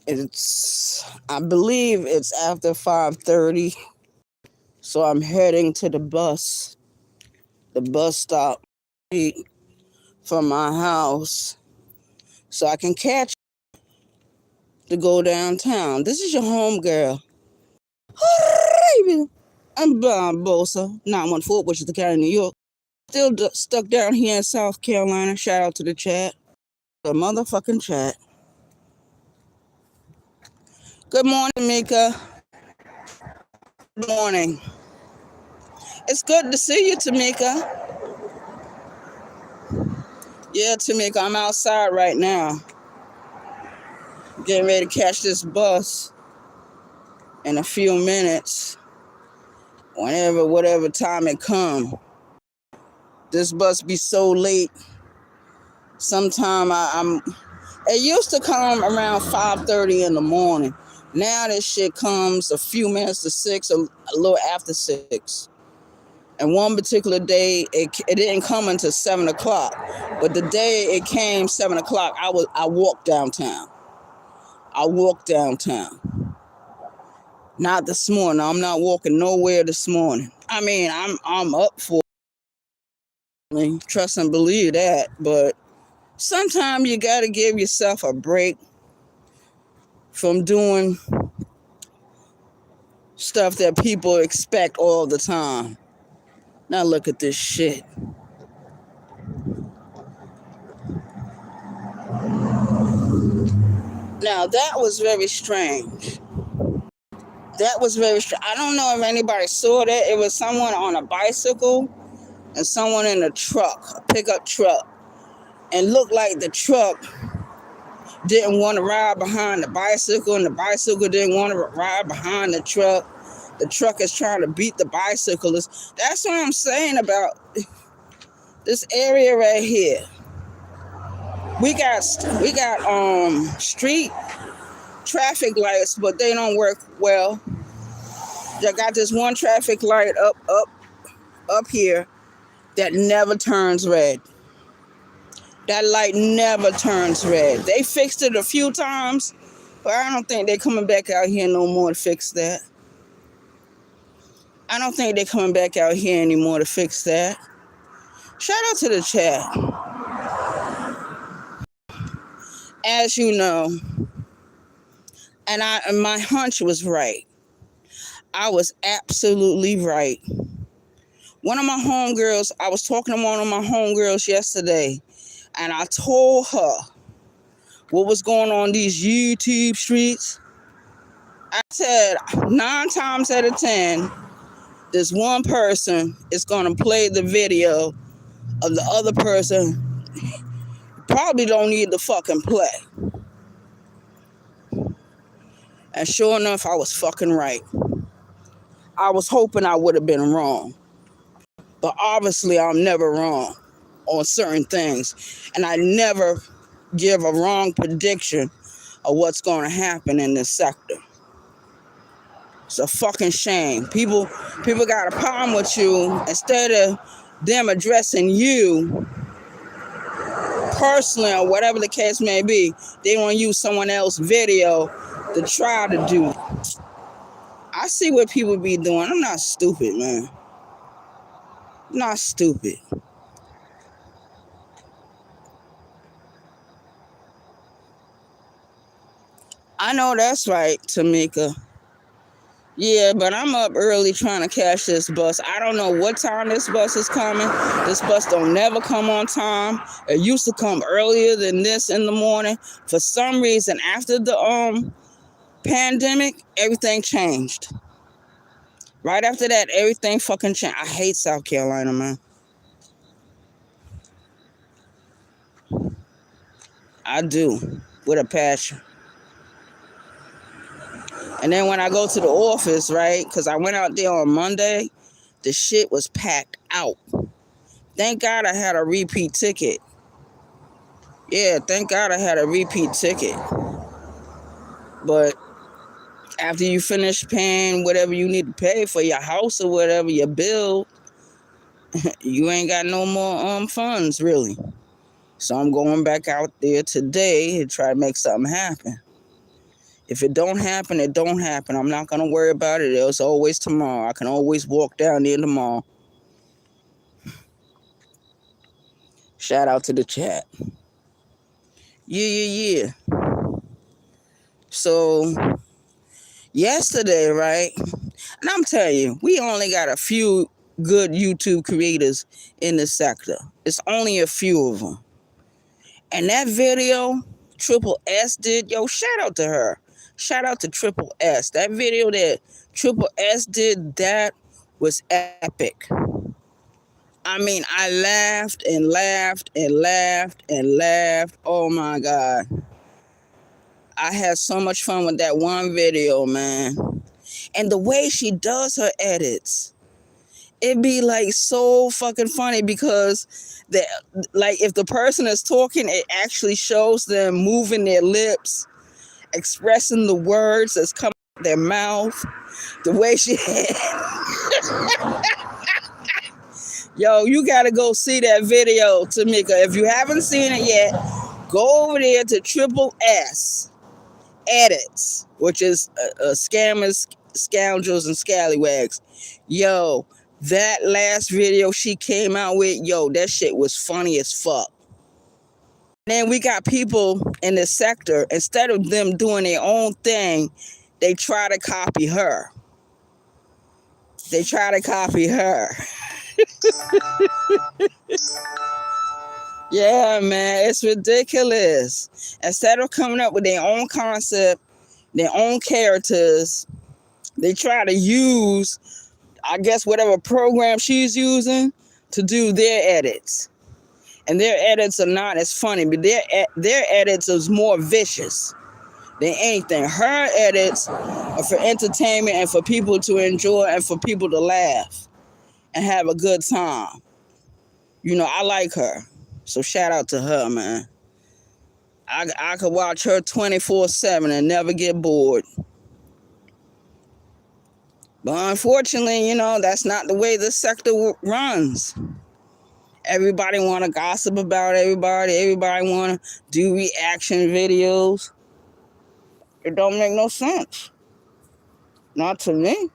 I believe it's after 5:30. So I'm heading to the bus stop from my house so I can catch to go downtown. This is your home girl. I'm Bosa, 914, which is the county of New York. Still stuck down here in South Carolina. Shout out to the chat. The motherfucking chat. Good morning, Tamika. Good morning. It's good to see you, Tamika. Yeah, Tamika, I'm outside right now. Getting ready to catch this bus in a few minutes. Whatever time it come. This bus be so late. Sometime it used to come around 5:30 in the morning. Now this shit comes a few minutes to 6, a little after 6. And one particular day, it didn't come until 7 o'clock. But the day it came 7 o'clock, I walked downtown. Not this morning. I'm not walking nowhere this morning. I mean, I'm up for it. Trust and believe that. But sometimes you gotta give yourself a break from doing stuff that people expect all the time. Now look at this shit. Now that was very strange. I don't know if anybody saw that. It was someone on a bicycle and someone in a truck, a pickup truck. And looked like the truck didn't want to ride behind the bicycle and the bicycle didn't want to ride behind the truck. The truck is trying to beat the bicyclist. That's what I'm saying about this area right here. We got street traffic lights, but they don't work well. They got this one traffic light up here that never turns red. That light never turns red. They fixed it a few times, but I don't think they're coming back out here no more to fix that. I don't think they're coming back out here anymore to fix that. Shout out to the chat. As you know, and my hunch was right. I was absolutely right. One of my homegirls, I was talking to one of my homegirls yesterday, and I told her what was going on these YouTube streets. I said 9 times out of 10, this one person is going to play the video of the other person. Probably don't need to fucking play. And sure enough, I was fucking right. I was hoping I would have been wrong. But obviously, I'm never wrong on certain things. And I never give a wrong prediction of what's going to happen in this sector. It's a fucking shame. People got a problem with you. Instead of them addressing you personally or whatever the case may be, they want to use someone else's video to try to do it. I see what people be doing. I'm not stupid, man. I'm not stupid. I know that's right, Tamika. Yeah, but I'm up early trying to catch this bus. I don't know what time this bus is coming. This bus don't never come on time. It used to come earlier than this in the morning. For some reason, after the pandemic, everything changed. Right after that, everything fucking changed. I hate South Carolina, man. I do, with a passion. And then when I go to the office, right, because I went out there on Monday, the shit was packed out. Thank God I had a repeat ticket. Yeah, thank God I had a repeat ticket. But after you finish paying whatever you need to pay for your house or whatever, your bill, you ain't got no more funds, really. So I'm going back out there today to try to make something happen. If it don't happen, it don't happen. I'm not gonna worry about it. There's always tomorrow. I can always walk down there tomorrow. Shout out to the chat. Yeah. So yesterday, right? And I'm telling you, we only got a few good YouTube creators in the sector. It's only a few of them. And that video Triple S did, yo, shout out to her. Shout out to Triple S. That video that Triple S did, that was epic. I mean, I laughed and laughed and laughed and laughed. Oh my God. I had so much fun with that one video, man. And the way she does her edits, it be like so fucking funny because like if the person is talking, it actually shows them moving their lips, expressing the words that's coming out their mouth. The way she yo, you gotta go see that video, Tamika. If you haven't seen it yet, go over there to Triple S Edits, which is scammers, scoundrels, and scallywags. Yo, that last video she came out with, yo, that shit was funny as fuck. Then we got people in the sector, instead of them doing their own thing, they try to copy her. Yeah, man, it's ridiculous. Instead of coming up with their own concept, their own characters, they try to use, I guess, whatever program she's using to do their edits. And their edits are not as funny, but their edits is more vicious than anything. Her edits are for entertainment and for people to enjoy and for people to laugh and have a good time. You know, I like her. So shout out to her, man. I could watch her 24/7 and never get bored. But unfortunately, you know, that's not the way this sector runs. Everybody want to gossip about everybody. Everybody want to do reaction videos. It don't make no sense. Not to me.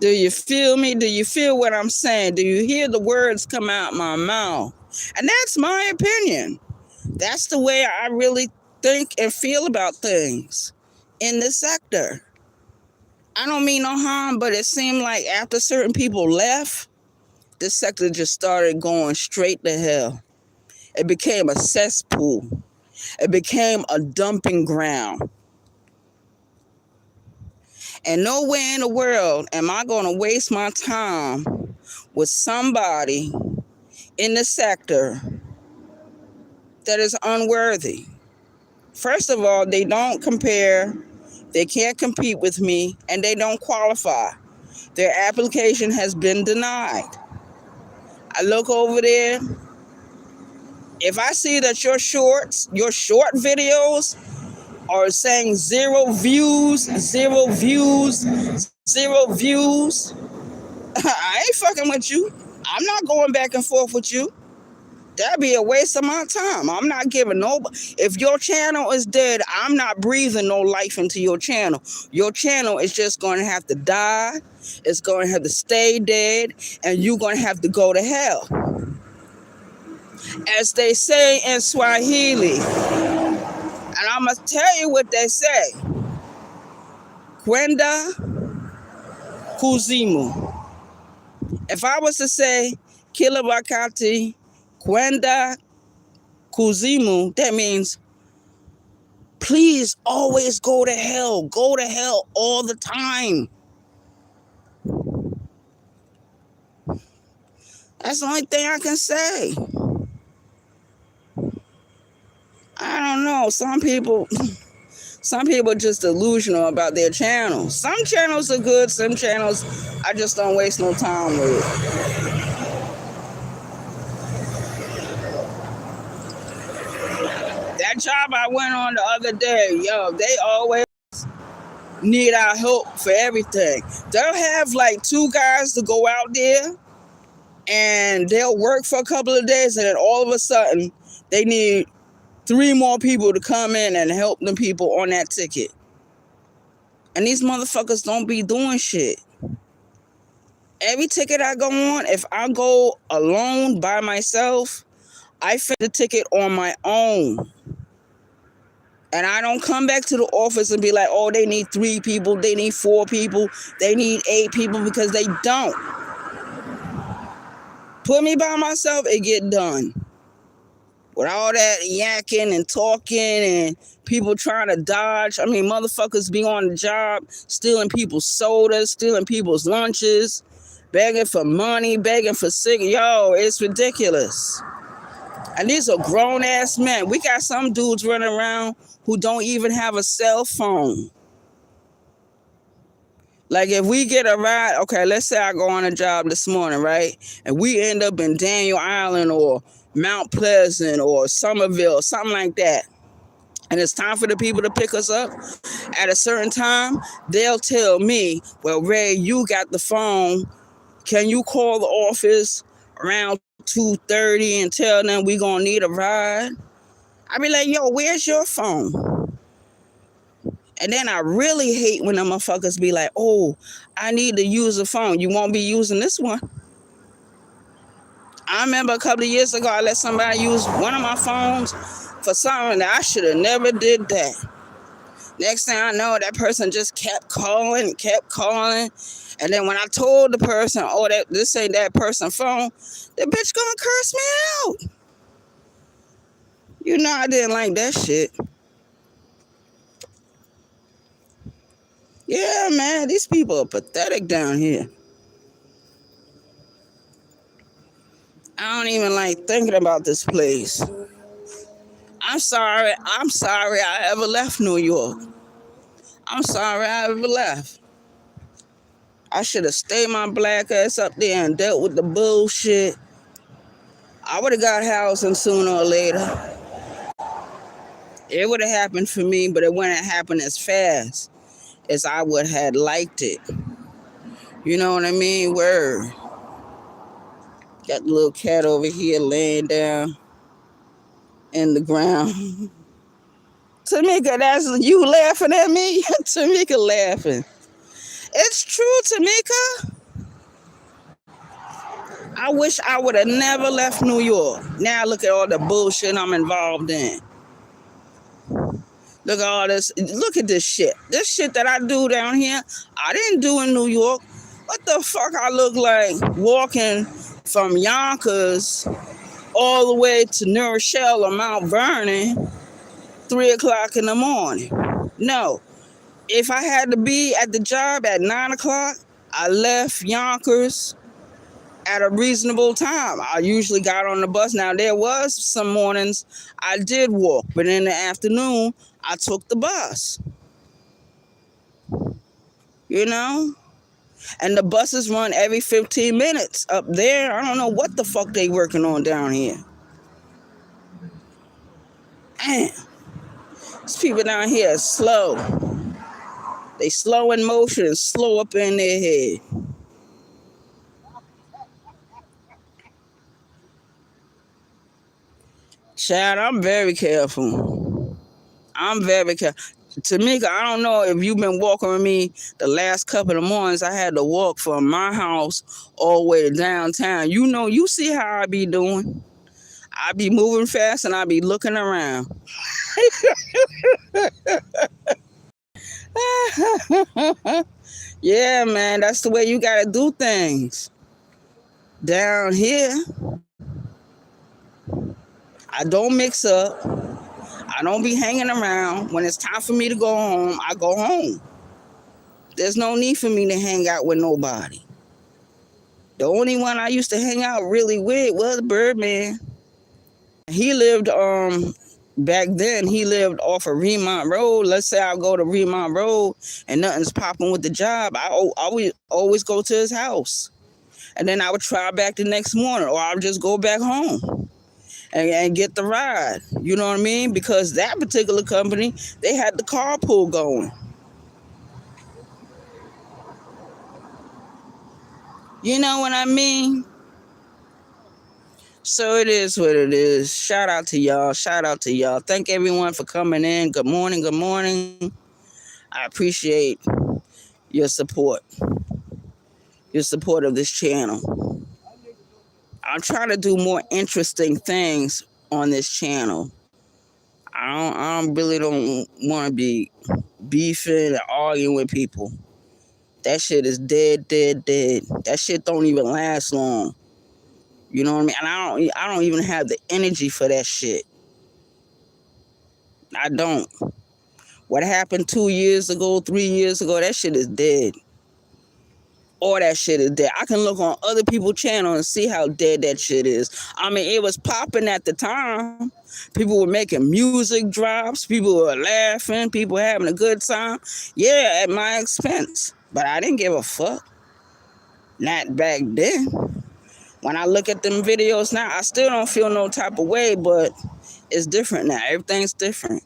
Do you feel me? Do you feel what I'm saying? Do you hear the words come out my mouth? And that's my opinion. That's the way I really think and feel about things in this sector. I don't mean no harm, but it seemed like after certain people left, this sector just started going straight to hell. It became a cesspool. It became a dumping ground. And nowhere in the world am I going to waste my time with somebody in the sector that is unworthy. First of all, they don't compare, they can't compete with me, and they don't qualify. Their application has been denied. I look over there. If I see that your short videos are saying 0 views, I ain't fucking with you. I'm not going back and forth with you. That'd be a waste of my time. I'm not giving nobody. If your channel is dead, I'm not breathing no life into your channel. Your channel is just going to have to die. It's going to have to stay dead, and you're going to have to go to hell. As they say in Swahili, and I'm going to tell you what they say. Kwenda kuzimu. If I was to say kila wakati kwenda kuzimu, that means please always go to hell. Go to hell all the time. That's the only thing I can say. I don't know. Some people are just delusional about their channels. Some channels are good. Some channels I just don't waste no time with. That that job I went on the other day, yo, they always need our help for everything. They'll have like 2 guys to go out there and they'll work for a couple of days, and then all of a sudden they need 3 more people to come in and help them people on that ticket. And these motherfuckers don't be doing shit. Every ticket I go on, if I go alone by myself, I finish the ticket on my own. And I don't come back to the office and be like, oh, they need 3 people, they need 4 people, they need 8 people, because they don't. Put me by myself, it get done. With all that yakking and talking and people trying to dodge. I mean, motherfuckers be on the job, stealing people's sodas, stealing people's lunches, begging for money, begging for cigarettes. Yo, it's ridiculous. And these are grown-ass men. We got some dudes running around who don't even have a cell phone. Like if we get a ride, okay, let's say I go on a job this morning, right? And we end up in Daniel Island or Mount Pleasant or Somerville, something like that. And it's time for the people to pick us up. At a certain time, they'll tell me, well, Ray, you got the phone. Can you call the office around 2:30 and tell them we gonna need a ride? I be like, yo, where's your phone? And then I really hate when the motherfuckers be like, oh, I need to use a phone. You won't be using this one. I remember a couple of years ago, I let somebody use one of my phones for something that I should have never did that. Next thing I know, that person just kept calling and kept calling. And then when I told the person, oh, this ain't that person's phone, the bitch gonna curse me out. You know I didn't like that shit. Yeah, man, these people are pathetic down here. I don't even like thinking about this place. I'm sorry I ever left New York. I'm sorry I ever left. I should have stayed my black ass up there and dealt with the bullshit. I would have got housing sooner or later. It would have happened for me, but it wouldn't happen as fast as I would have liked it. You know what I mean? Word. Got the little cat over here laying down in the ground. Tamika, that's you laughing at me? Tamika laughing. It's true, Tamika. I wish I would have never left New York. Now look at all the bullshit I'm involved in. Look at all this. Look at this shit. This shit that I do down here, I didn't do in New York. What the fuck I look like walking from Yonkers all the way to New Rochelle or Mount Vernon, 3 o'clock in the morning? No. If I had to be at the job at 9 o'clock, I left Yonkers at a reasonable time. I usually got on the bus. Now, there was some mornings I did walk, but in the afternoon, I took the bus. You know? And the buses run every 15 minutes up there. I don't know what the fuck they working on down here. Damn. These people down here are slow. They slow in motion and slow up in their head. Chad, I'm very careful. I'm very careful. Tamika, I don't know if you've been walking with me the last couple of mornings. I had to walk from my house all the way to downtown. You know, you see how I be doing. I be moving fast and I be looking around. Yeah, man, that's the way you gotta do things. Down here, I don't mix up. I don't be hanging around. When it's time for me to go home, I go home. There's no need for me to hang out with nobody. The only one I used to hang out really with was Birdman. He lived, back then, he lived off of Remont Road. Let's say I go to Remont Road and nothing's popping with the job. I always go to his house. And then I would try back the next morning, or I would just go back home. and get the ride. You know what I mean? Because that particular company, they had the carpool going. You know what I mean? So it is what it is. Shout out to y'all. Shout out to y'all. Thank everyone for coming in. Good morning. Good morning. I appreciate your support. Your support of this channel. I'm trying to do more interesting things on this channel. I really don't want to be beefing and arguing with people. That shit is dead, dead, dead. That shit don't even last long. You know what I mean? And I don't even have the energy for that shit. I don't. What happened 2 years ago, 3 years ago, that shit is dead. All that shit is dead. I can look on other people's channel and see how dead that shit is. I mean, it was popping at the time. People were making music drops. People were laughing. People were having a good time. Yeah, at my expense. But I didn't give a fuck. Not back then. When I look at them videos now, I still don't feel no type of way, but it's different now. Everything's different.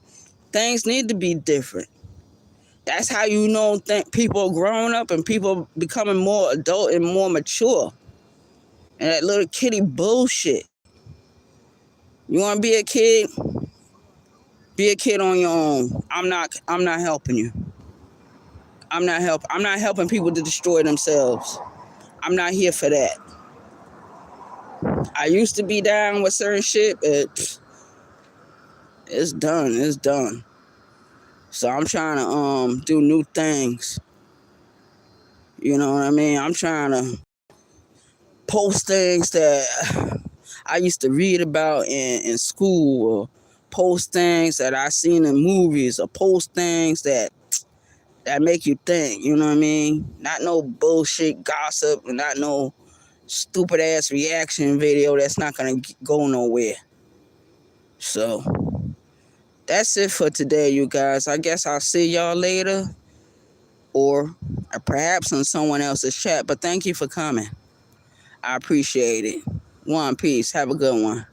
Things need to be different. That's how you know people are growing up and people becoming more adult and more mature. And that little kiddie bullshit. You want to be a kid? Be a kid on your own. I'm not helping you. I'm not helping people to destroy themselves. I'm not here for that. I used to be down with certain shit, but it's done. It's done. So I'm trying to do new things. You know what I mean? I'm trying to post things that I used to read about in school, or post things that I seen in movies, or post things that make you think. You know what I mean? Not no bullshit gossip, and not no stupid ass reaction video that's not gonna go nowhere. So that's it for today, you guys. I guess I'll see y'all later, or perhaps in someone else's chat. But thank you for coming. I appreciate it. One, peace. Have a good one.